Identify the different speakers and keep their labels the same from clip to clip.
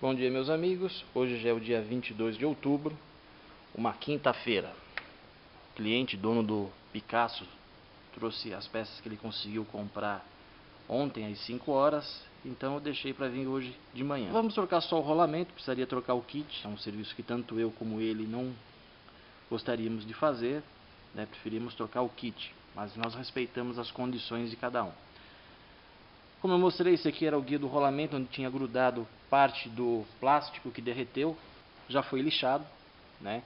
Speaker 1: Bom dia, meus amigos. Hoje já é o dia 22 de outubro, uma quinta-feira. O cliente, dono do Picasso, trouxe as peças que ele conseguiu comprar ontem às 5 horas, então eu deixei para vir hoje de manhã. Vamos trocar só o rolamento, precisaria trocar o kit. É um serviço que tanto eu como ele não gostaríamos de fazer, né? Preferimos trocar o kit, mas nós respeitamos as condições de cada um. Como eu mostrei, esse aqui era o guia do rolamento, onde tinha grudado parte do plástico que derreteu. Já foi lixado, né?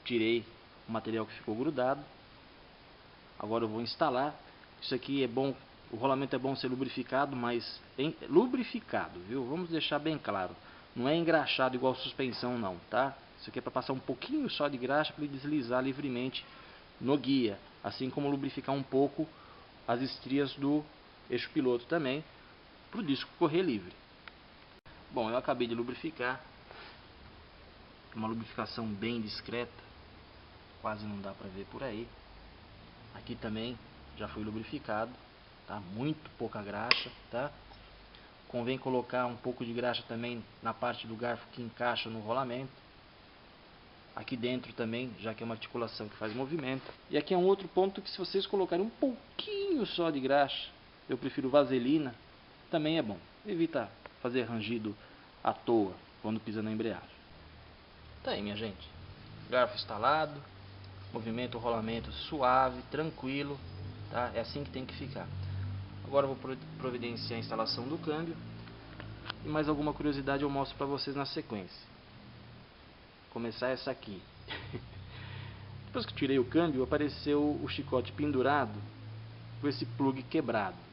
Speaker 1: Tirei o material que ficou grudado. Agora eu vou instalar. Isso aqui é bom, o rolamento é bom ser lubrificado, mas lubrificado, viu? Vamos deixar bem claro. Não é engraxado igual suspensão não, tá? Isso aqui é para passar um pouquinho só de graxa para ele deslizar livremente no guia. Assim como lubrificar um pouco as estrias do eixo piloto também, para o disco correr livre. Bom, eu acabei de lubrificar. Uma lubrificação bem discreta, quase não dá para ver por aí. Aqui também já foi lubrificado, tá? Muito pouca graxa, tá? Convém colocar um pouco de graxa também na parte do garfo que encaixa no rolamento. Aqui dentro também, já que é uma articulação que faz movimento. E aqui é um outro ponto que, se vocês colocarem um pouquinho só de graxa, eu prefiro vaselina, também é bom. Evita fazer rangido à toa quando pisa na embreagem. Tá aí, minha gente. Garfo instalado, movimento, rolamento suave, tranquilo, tá? É assim que tem que ficar. Agora eu vou providenciar a instalação do câmbio. E mais alguma curiosidade eu mostro para vocês na sequência. Começar essa aqui. Depois que eu tirei o câmbio, apareceu o chicote pendurado com esse plug quebrado.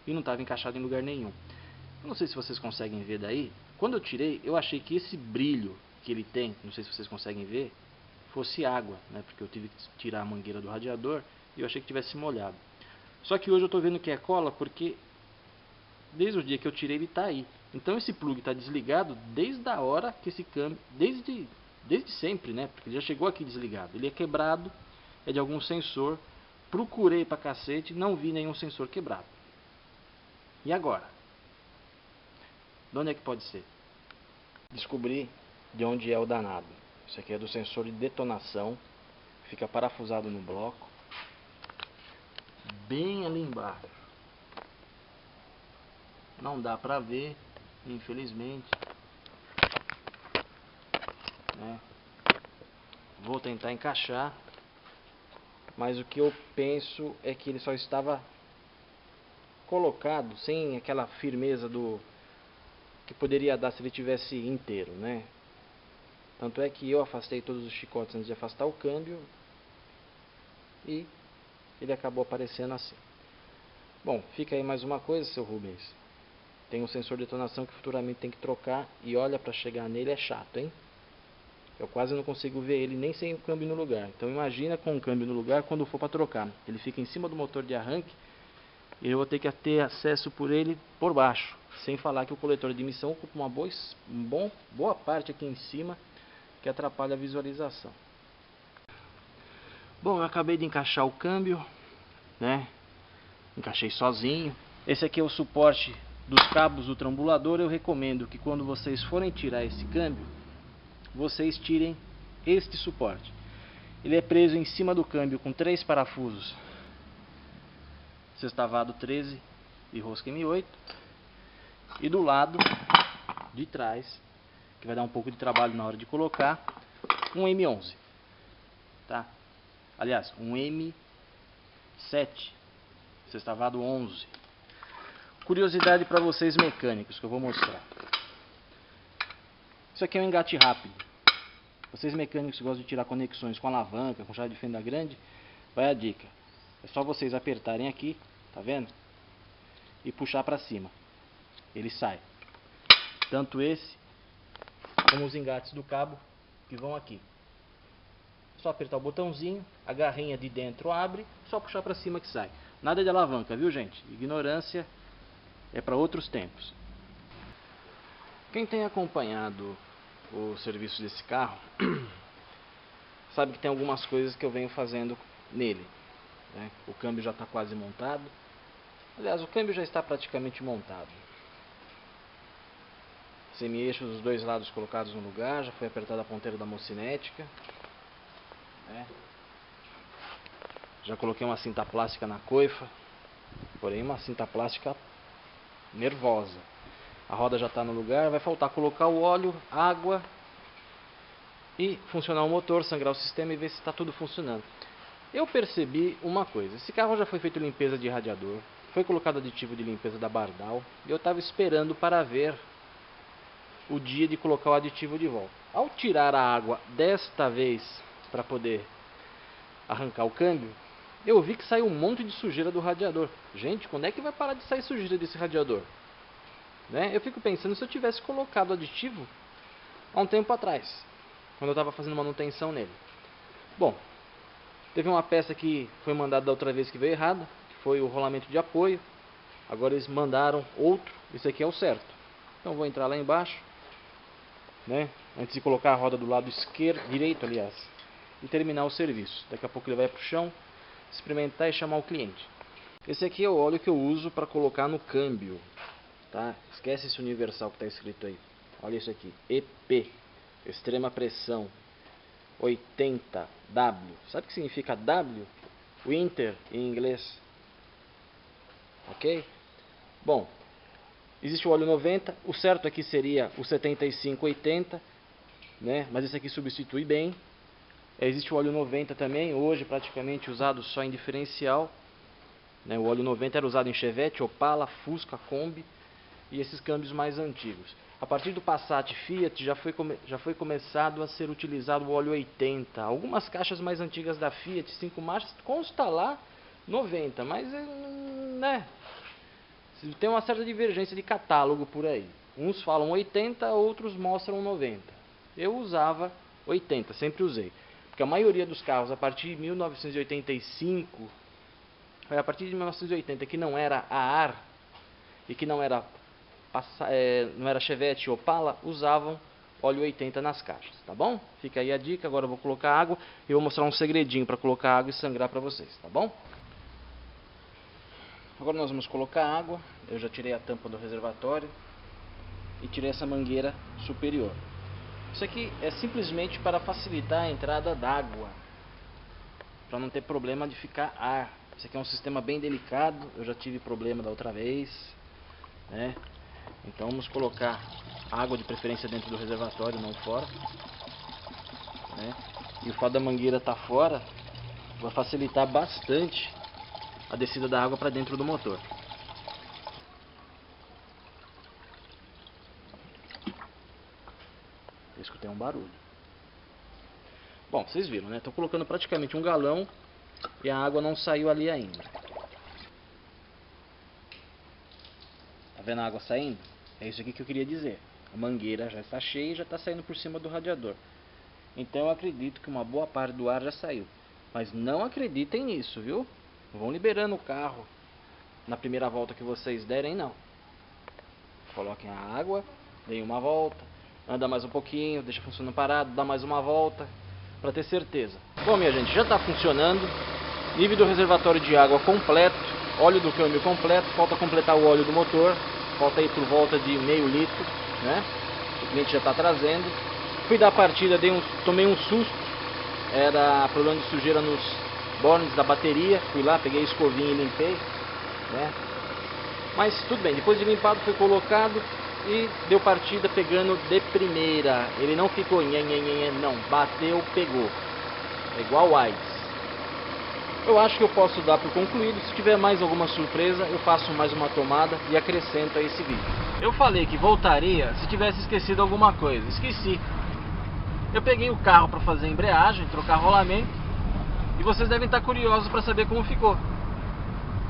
Speaker 1: E não estava encaixado em lugar nenhum. Eu não sei se vocês conseguem ver daí. Quando eu tirei, eu achei que esse brilho que ele tem, não sei se vocês conseguem ver, fosse água, né? Porque eu tive que tirar a mangueira do radiador e eu achei que tivesse molhado. Só que hoje eu estou vendo que é cola, porque desde o dia que eu tirei ele está aí. Então esse plug está desligado desde a hora que esse câmbio, desde sempre, né? Porque ele já chegou aqui desligado. Ele é quebrado, é de algum sensor. Procurei pra cacete, não vi nenhum sensor quebrado. E agora? De onde é que pode ser? Descobri de onde é o danado. Isso aqui é do sensor de detonação. Fica parafusado no bloco. Bem ali embaixo. Não dá pra ver, infelizmente, né? Vou tentar encaixar. Mas o que eu penso é que ele só estava colocado sem aquela firmeza do que poderia dar se ele tivesse inteiro, né? Tanto é que eu afastei todos os chicotes antes de afastar o câmbio e ele acabou aparecendo assim. Bom, fica aí mais uma coisa, seu Rubens. Tem um sensor de detonação que futuramente tem que trocar e olha, para chegar nele é chato, hein? Eu quase não consigo ver ele nem sem o câmbio no lugar. Então imagina com o câmbio no lugar quando for para trocar. Ele fica em cima do motor de arranque e eu vou ter que ter acesso por ele por baixo. Sem falar que o coletor de emissão ocupa uma boa parte aqui em cima, que atrapalha a visualização. Bom, eu acabei de encaixar o câmbio, né? Encaixei sozinho. Esse aqui é o suporte dos cabos do trambulador. Eu recomendo que quando vocês forem tirar esse câmbio, vocês tirem este suporte. Ele é preso em cima do câmbio com 3 parafusos sextavado 13 e rosca M8, e do lado de trás, que vai dar um pouco de trabalho na hora de colocar, um M11, tá? Aliás, um M7 sextavado 11. Curiosidade para vocês mecânicos que eu vou mostrar. Isso aqui é um engate rápido. Vocês mecânicos que gostam de tirar conexões com alavanca, com chave de fenda grande, vai a dica. É só vocês apertarem aqui, tá vendo? E puxar para cima. Ele sai. Tanto esse como os engates do cabo que vão aqui. Só apertar o botãozinho, a garrinha de dentro abre, só puxar para cima que sai. Nada de alavanca, viu, gente? Ignorância é para outros tempos. Quem tem acompanhado o serviço desse carro sabe que tem algumas coisas que eu venho fazendo nele, né? O câmbio já está quase montado. Aliás, o câmbio já está praticamente montado. Semi-eixos dos dois lados colocados no lugar, já foi apertada a ponteira da mocinética, né? Já coloquei uma cinta plástica na coifa, porém uma cinta plástica nervosa. A roda já está no lugar, vai faltar colocar o óleo, água e funcionar o motor, sangrar o sistema e ver se está tudo funcionando. Eu percebi uma coisa, esse carro já foi feito limpeza de radiador, foi colocado aditivo de limpeza da Bardal e eu estava esperando para ver o dia de colocar o aditivo de volta. Ao tirar a água desta vez para poder arrancar o câmbio, eu vi que saiu um monte de sujeira do radiador. Gente, quando é que vai parar de sair sujeira desse radiador? Né? Eu fico pensando se eu tivesse colocado aditivo há um tempo atrás, quando eu estava fazendo manutenção nele. Bom, teve uma peça que foi mandada da outra vez que veio errada, que foi o rolamento de apoio. Agora eles mandaram outro, esse aqui é o certo. Então vou entrar lá embaixo, né? Antes de colocar a roda do lado esquerdo, direito aliás, e terminar o serviço. Daqui a pouco ele vai para o chão, experimentar e chamar o cliente. Esse aqui é o óleo que eu uso para colocar no câmbio, tá? Esquece esse universal que está escrito aí. Olha isso aqui, EP, extrema pressão 80W. Sabe o que significa W? Winter em inglês. Ok? Bom, existe o óleo 90, o certo aqui seria o 7580, né? Mas esse aqui substitui bem. Existe o óleo 90 também, hoje praticamente usado só em diferencial, né? O óleo 90 era usado em Chevette, Opala, Fusca, Kombi e esses câmbios mais antigos. A partir do Passat Fiat já foi começado a ser utilizado o óleo 80. Algumas caixas mais antigas da Fiat, 5 marchas, consta lá 90, mas né, tem uma certa divergência de catálogo por aí. Uns falam 80, outros mostram 90. Eu usava 80, sempre usei. Porque a maioria dos carros a partir de 1985, a partir de 1980, que não era a ar e que não era Chevette ou Opala, usavam óleo 80 nas caixas, tá bom? Fica aí a dica. Agora eu vou colocar água e eu vou mostrar um segredinho para colocar água e sangrar para vocês, tá bom? Agora nós vamos colocar água. Eu já tirei a tampa do reservatório e tirei essa mangueira superior. Isso aqui é simplesmente para facilitar a entrada d'água, para não ter problema de ficar ar. Isso aqui é um sistema bem delicado, eu já tive problema da outra vez, né? Então vamos colocar água de preferência dentro do reservatório, não fora, né? E o fato da mangueira estar fora vai facilitar bastante a descida da água para dentro do motor. Eu escutei um barulho. Bom, vocês viram, né? Estou colocando praticamente um galão e a água não saiu ali ainda. Tá vendo a água saindo? É isso aqui que eu queria dizer. A mangueira já está cheia e já está saindo por cima do radiador. Então eu acredito que uma boa parte do ar já saiu. Mas não acreditem nisso, viu? Não vão liberando o carro na primeira volta que vocês derem, não. Coloquem a água, deem uma volta, anda mais um pouquinho, deixa funcionando parado, dá mais uma volta, para ter certeza. Bom, minha gente, já está funcionando. Nível do reservatório de água completo, óleo do câmbio completo, falta completar o óleo do motor, falta aí por volta de meio litro, né? O cliente já está trazendo. Fui dar a partida, tomei um susto, era problema de sujeira nos bornes da bateria, fui lá, peguei a escovinha e limpei, né? Mas tudo bem, depois de limpado foi colocado e deu partida pegando de primeira. Ele não ficou não, bateu, pegou. É igual AIDS. Eu acho que eu posso dar por concluído. Se tiver mais alguma surpresa, eu faço mais uma tomada e acrescento a esse vídeo. Eu falei que voltaria se tivesse esquecido alguma coisa. Esqueci. Eu peguei o carro para fazer embreagem, trocar rolamento, e vocês devem estar curiosos para saber como ficou.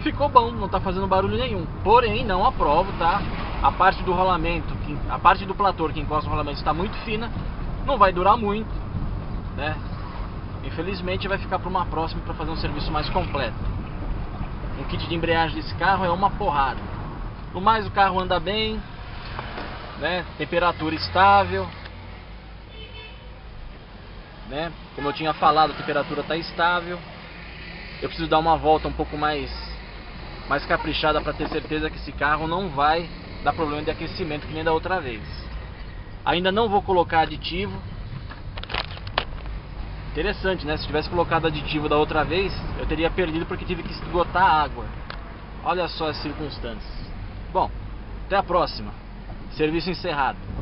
Speaker 1: Ficou bom, não está fazendo barulho nenhum. Porém, não aprovo, tá? A parte do rolamento, a parte do platô que encosta o rolamento está muito fina, não vai durar muito, né? Infelizmente vai ficar para uma próxima para fazer um serviço mais completo. O kit de embreagem desse carro é uma porrada. No mais, o carro anda bem, né? Temperatura estável, né? Como eu tinha falado, a temperatura está estável. Eu preciso dar uma volta um pouco mais caprichada para ter certeza que esse carro não vai dar problema de aquecimento que nem da outra vez. Ainda não vou colocar aditivo. Interessante, né? Se tivesse colocado aditivo da outra vez, eu teria perdido porque tive que esgotar a água. Olha só as circunstâncias. Bom, até a próxima. Serviço encerrado.